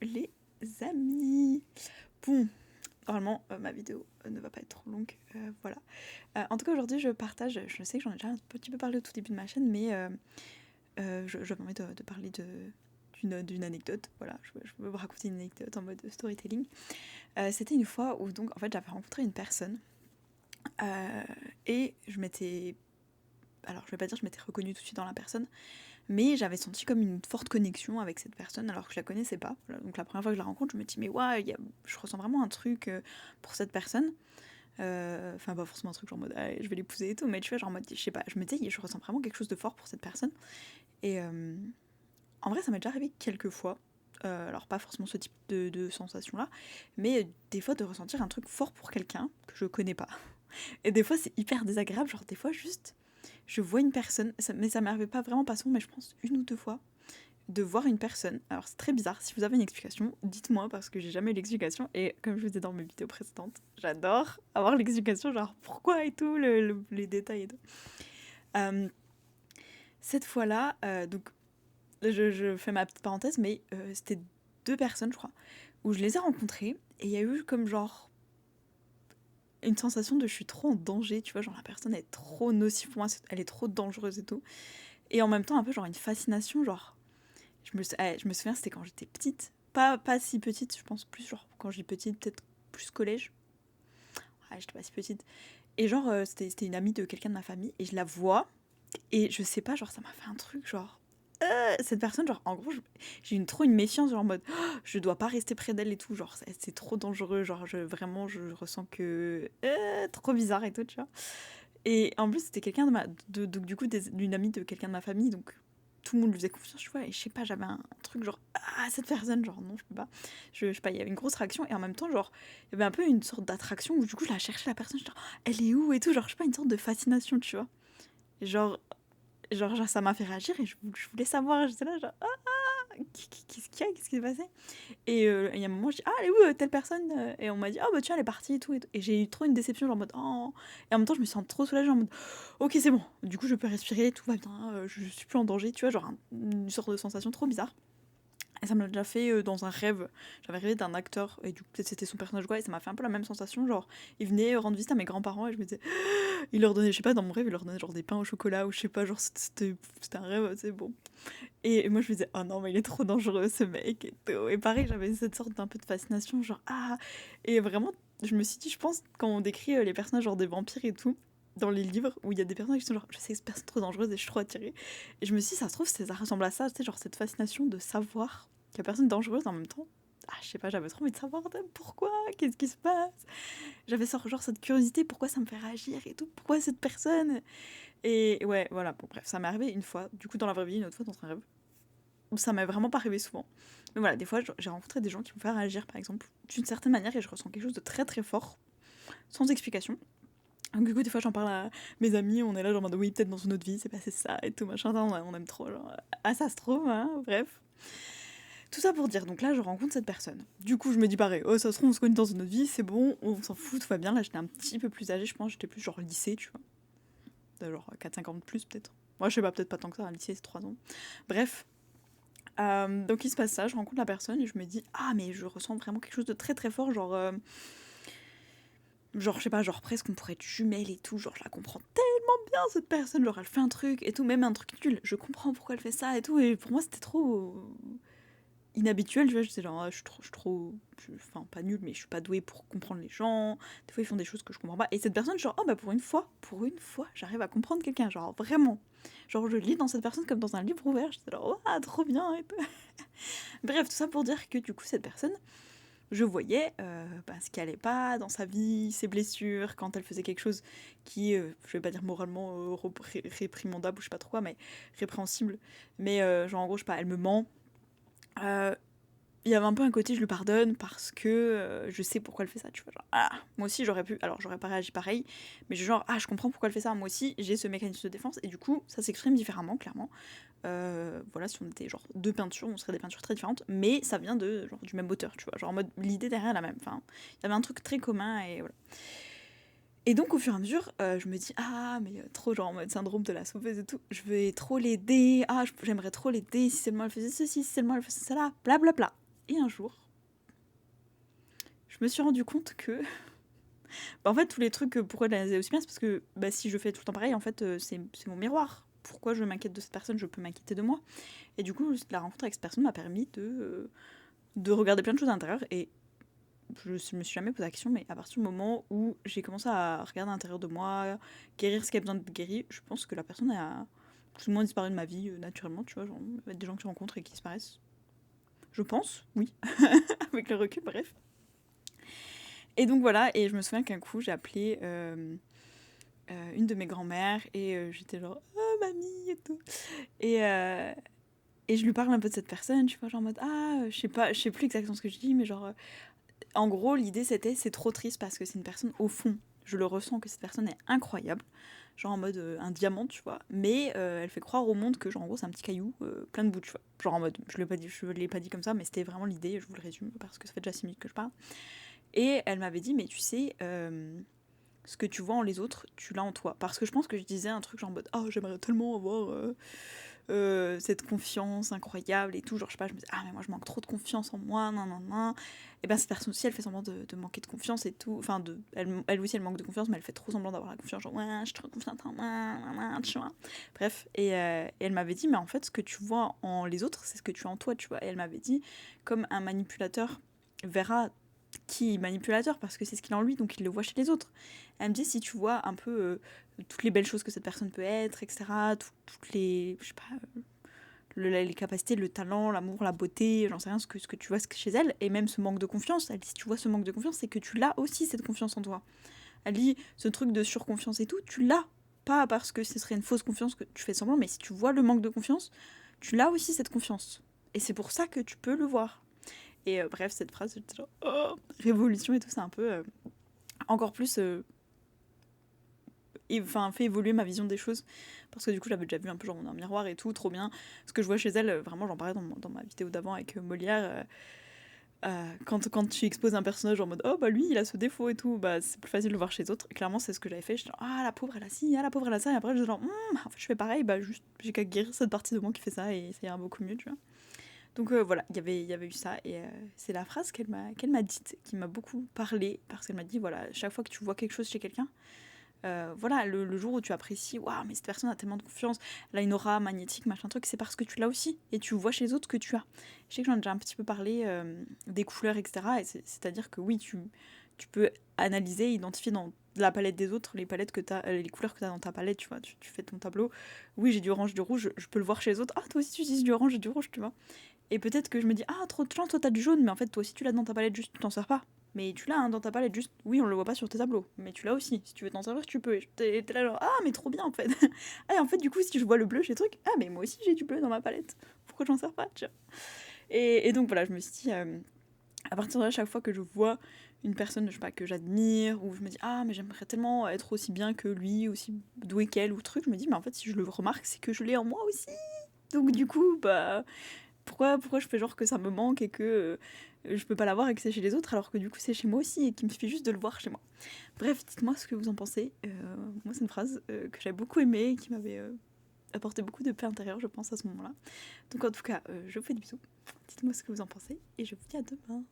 les amis. Bon, normalement ma vidéo ne va pas être trop longue, voilà. En tout cas aujourd'hui je partage, je sais que j'en ai déjà un petit peu parlé au tout début de ma chaîne, mais j'avais envie de parler d'une anecdote, voilà, je veux vous raconter une anecdote en mode storytelling. C'était une fois où donc en fait j'avais rencontré une personne et je m'étais... Alors je vais pas dire que je m'étais reconnue tout de suite dans la personne, mais j'avais senti comme une forte connexion avec cette personne alors que je la connaissais pas. Voilà, donc la première fois que je la rencontre, je me dis mais ouais, je ressens vraiment un truc pour cette personne. Enfin pas forcément un truc genre en mode ah, je vais l'épouser et tout, mais tu vois genre en mode je sais pas, je me disais je ressens vraiment quelque chose de fort pour cette personne. Et en vrai ça m'est déjà arrivé quelques fois. Alors pas forcément ce type de sensation là, mais des fois de ressentir un truc fort pour quelqu'un que je connais pas. Et des fois c'est hyper désagréable, genre des fois juste je vois une personne, mais ça m'arrivait pas vraiment pas souvent, mais je pense une ou deux fois, de voir une personne. Alors c'est très bizarre, si vous avez une explication, dites-moi parce que j'ai jamais eu l'explication. Et comme je vous disais dans mes vidéos précédentes, j'adore avoir l'explication, genre pourquoi et tout, les détails et tout. Cette fois-là, donc je fais ma petite parenthèse, mais c'était deux personnes, je crois, où je les ai rencontrées et il y a eu comme genre une sensation de je suis trop en danger, tu vois, genre la personne est trop nocive pour moi, elle est trop dangereuse et tout. Et en même temps, un peu genre une fascination, genre. Je me souviens, c'était quand j'étais petite. Pas si petite, je pense plus genre quand je dis petite, peut-être plus collège. Ouais, j'étais pas si petite. Et genre, c'était une amie de quelqu'un de ma famille, et je la vois, et je sais pas, genre ça m'a fait un truc, genre. Cette personne, genre, en gros, j'ai trop une méfiance, genre en mode, oh, je dois pas rester près d'elle et tout, genre, c'est trop dangereux, genre, vraiment, je ressens que. Trop bizarre et tout, tu vois. Et en plus, c'était quelqu'un du coup, d'une amie de quelqu'un de ma famille, donc tout le monde lui faisait confiance, tu vois, et je sais pas, j'avais un truc genre, ah, cette personne, genre, non, je peux pas. Je sais pas, il y avait une grosse réaction, et en même temps, genre, il y avait un peu une sorte d'attraction où du coup, je la cherchais, la personne, genre, elle est où et tout, genre, je sais pas, une sorte de fascination, tu vois. Et genre, ça m'a fait réagir, et je voulais savoir, j'étais là, genre, ah, qu'est-ce qu'il y a, qu'est-ce qui s'est passé? Et il y a un moment, je dis, ah, elle est où telle personne? Et on m'a dit, ah, bah tiens, elle est partie et tout. Et j'ai eu trop une déception, genre en mode, oh. Et en même temps, je me sens trop soulagée, en mode, ok, c'est bon. Du coup, je peux respirer, tout va bien, je suis plus en danger, tu vois, genre une sorte de sensation trop bizarre. Et ça me l'a déjà fait dans un rêve. J'avais rêvé d'un acteur, et du coup, peut-être c'était son personnage, quoi, et ça m'a fait un peu la même sensation. Genre, il venait rendre visite à mes grands-parents, et je me disais, il leur donnait, je sais pas, dans mon rêve, il leur donnait genre des pains au chocolat, ou je sais pas, genre, c'était un rêve, c'est bon. Et moi je me disais, oh non, mais il est trop dangereux ce mec et tout. Et pareil, j'avais cette sorte d'un peu de fascination, genre, ah. Et vraiment, je me suis dit, je pense, quand on décrit les personnages, genre des vampires et tout, dans les livres, où il y a des personnages qui sont genre, je sais que cette personne est trop dangereuse et je suis trop attirée. Et je me suis dit, ça se trouve, ça ressemble à ça, tu sais, genre cette fascination de savoir qu'il y a personne dangereuse en même temps. Ah, je sais pas, j'avais trop envie de savoir pourquoi, qu'est-ce qui se passe. J'avais genre cette curiosité, pourquoi ça me fait réagir et tout, pourquoi cette personne. Et ouais, voilà, bon, bref, ça m'est arrivé une fois, du coup, dans la vraie vie, une autre fois dans un rêve. Ça m'est vraiment pas arrivé souvent. Mais voilà, des fois, j'ai rencontré des gens qui me font réagir, par exemple, d'une certaine manière, et je ressens quelque chose de très très fort, sans explication. Donc du coup, des fois, j'en parle à mes amis, on est là, genre, en mode, oui, peut-être dans une autre vie, c'est passé ça, et tout, machin, on aime trop, genre, ah, ça se trouve, hein, bref. Tout ça pour dire, donc là, je rencontre cette personne. Du coup, je me dis pareil, oh, ça se trouve, on se connaît dans une autre vie, c'est bon, on s'en fout, tout va bien. Là, j'étais un petit peu plus âgée, je pense, j'étais plus genre lycée, tu vois. Genre 4-5 ans de plus, peut-être. Moi, je sais pas, peut-être pas tant que ça, un lycée, c'est 3 ans. Bref, donc il se passe ça, je rencontre la personne et je me dis ah mais je ressens vraiment quelque chose de très très fort, genre je sais pas, genre presque on pourrait être jumelles et tout, genre je la comprends tellement bien cette personne, genre elle fait un truc et tout, même un truc nul, je comprends pourquoi elle fait ça et tout, et pour moi c'était trop inhabituel, tu vois, j'étais genre ah, enfin pas nulle mais je suis pas douée pour comprendre les gens, des fois ils font des choses que je comprends pas, et cette personne genre oh bah pour une fois j'arrive à comprendre quelqu'un, genre vraiment, genre je lis dans cette personne comme dans un livre ouvert, j'étais genre oh trop bien et tout. Bref, tout ça pour dire que du coup, cette personne, je voyais ce qui allait pas dans sa vie, ses blessures, quand elle faisait quelque chose qui, je vais pas dire moralement réprimandable ou je sais pas trop quoi, mais répréhensible. Mais genre en gros, je sais pas, elle me ment. Euh, il y avait un peu un côté je lui pardonne parce que je sais pourquoi elle fait ça, tu vois, genre ah, moi aussi j'aurais pu, alors j'aurais pas réagi pareil, mais genre ah je comprends pourquoi elle fait ça, moi aussi j'ai ce mécanisme de défense, et du coup ça s'exprime différemment clairement. Voilà, si on était genre deux peintures, on serait des peintures très différentes, mais ça vient de genre du même auteur, tu vois, genre en mode l'idée derrière est la même, enfin il y avait un truc très commun et voilà. Et donc au fur et à mesure, je me dis ah mais trop genre en mode syndrome de la sauveuse et tout, je vais trop l'aider, ah j'aimerais trop l'aider si seulement elle faisait ceci, si seulement elle faisait cela, blablabla. Et un jour, je me suis rendu compte que en fait, tous les trucs, pourquoi je la faisais aussi bien, c'est parce que si je fais tout le temps pareil, en fait, c'est mon miroir. Pourquoi je m'inquiète de cette personne, je peux m'inquiéter de moi. Et du coup, la rencontre avec cette personne m'a permis de regarder plein de choses à l'intérieur. Et je me suis jamais posé la question, mais à partir du moment où j'ai commencé à regarder à l'intérieur de moi, guérir ce qui a besoin d'être guéri, je pense que la personne a plus ou moins disparu de ma vie naturellement, tu vois. Genre, des gens que tu rencontres et qui disparaissent. Je pense, oui, avec le recul, bref. Et donc voilà, et je me souviens qu'un coup, j'ai appelé une de mes grand-mères et j'étais genre « Oh, mamie !» et tout. Et je lui parle un peu de cette personne, tu vois, genre en mode « Ah, je sais plus exactement ce que je dis, mais genre... En gros, l'idée c'était c'est trop triste parce que c'est une personne, au fond, je le ressens que cette personne est incroyable, genre en mode un diamant, tu vois, mais elle fait croire au monde que genre en gros c'est un petit caillou plein de bouts, tu vois. Genre en mode, je l'ai pas dit comme ça, mais c'était vraiment l'idée, je vous le résume parce que ça fait déjà 6 minutes que je parle. Et elle m'avait dit, mais tu sais, ce que tu vois en les autres, tu l'as en toi. Parce que je pense que je disais un truc genre en mode, oh, j'aimerais tellement avoir cette confiance incroyable et tout. Genre, je sais pas, je me disais, ah, mais moi je manque trop de confiance en moi, nan nan nan. Et ben, cette personne aussi, elle fait semblant de manquer de confiance et tout. Enfin, elle aussi, elle manque de confiance, mais elle fait trop semblant d'avoir la confiance. Genre, ouais, je suis trop confiante en moi, nan, nan, tu vois. Bref, et elle m'avait dit, mais en fait, ce que tu vois en les autres, c'est ce que tu as en toi, tu vois. Et elle m'avait dit, comme un manipulateur verra qui est manipulateur parce que c'est ce qu'il a en lui, donc il le voit chez les autres. Elle me dit si tu vois un peu toutes les belles choses que cette personne peut être, etc., toutes les, je sais pas, les capacités, le talent, l'amour, la beauté, j'en sais rien, ce que tu vois chez elle, et même ce manque de confiance, elle dit si tu vois ce manque de confiance, c'est que tu l'as aussi cette confiance en toi. Elle dit ce truc de surconfiance et tout, tu l'as. Pas parce que ce serait une fausse confiance que tu fais semblant, mais si tu vois le manque de confiance, tu l'as aussi cette confiance. Et c'est pour ça que tu peux le voir. Et bref, cette phrase, j'étais genre, oh, révolution et tout, c'est un peu encore plus fait évoluer ma vision des choses. Parce que du coup, j'avais déjà vu un peu genre dans un miroir et tout, trop bien. Ce que je vois chez elle, vraiment, j'en parlais dans ma vidéo d'avant avec Molière. Quand tu exposes un personnage en mode oh bah lui il a ce défaut et tout, bah c'est plus facile de le voir chez les autres. Et clairement, c'est ce que j'avais fait. J'étais genre ah la pauvre elle a ci, ah la pauvre elle a ça. Et après, je genre en fait, je fais pareil, bah juste j'ai qu'à guérir cette partie de moi qui fait ça et ça ira beaucoup mieux, tu vois. Donc voilà, il y avait eu ça, et c'est la phrase qu'elle m'a dite, qui m'a beaucoup parlé, parce qu'elle m'a dit, voilà, chaque fois que tu vois quelque chose chez quelqu'un, voilà, le jour où tu apprécies, waouh, mais cette personne a tellement de confiance, elle a une aura magnétique, machin truc, c'est parce que tu l'as aussi, et tu vois chez les autres que tu as. Je sais que j'en ai déjà un petit peu parlé, des couleurs, etc., et c'est-à-dire que oui, tu peux analyser, identifier dans la palette des autres, les palettes que t'as, les couleurs que tu as dans ta palette, tu vois, tu fais ton tableau, oui, j'ai du orange, du rouge, je peux le voir chez les autres, ah, toi aussi tu utilises du orange et du rouge, tu vois. Et peut-être que je me dis, ah, trop de chance, toi t'as du jaune, mais en fait, toi aussi tu l'as dans ta palette, juste tu t'en sers pas. Mais tu l'as dans ta palette, juste, oui, on le voit pas sur tes tableaux, mais tu l'as aussi. Si tu veux t'en servir, tu peux. Et t'es là, genre, ah, mais trop bien en fait. Ah, et en fait, du coup, si je vois le bleu chez truc, ah, mais moi aussi j'ai du bleu dans ma palette. Pourquoi j'en sers pas, tu vois. Et donc voilà, je me suis dit, à partir de là, chaque fois que je vois une personne, je sais pas, que j'admire, ou je me dis, ah, mais j'aimerais tellement être aussi bien que lui, aussi doué qu'elle, ou truc, je me dis, mais en fait, si je le remarque, c'est que je l'ai en moi aussi. Donc du coup, bah pourquoi je fais genre que ça me manque et que je peux pas l'avoir et que c'est chez les autres alors que du coup c'est chez moi aussi et qu'il me suffit juste de le voir chez moi. Bref, dites-moi ce que vous en pensez. Moi c'est une phrase que j'avais beaucoup aimée et qui m'avait apporté beaucoup de paix intérieure je pense à ce moment-là. Donc en tout cas, je vous fais des bisous. Dites-moi ce que vous en pensez et je vous dis à demain.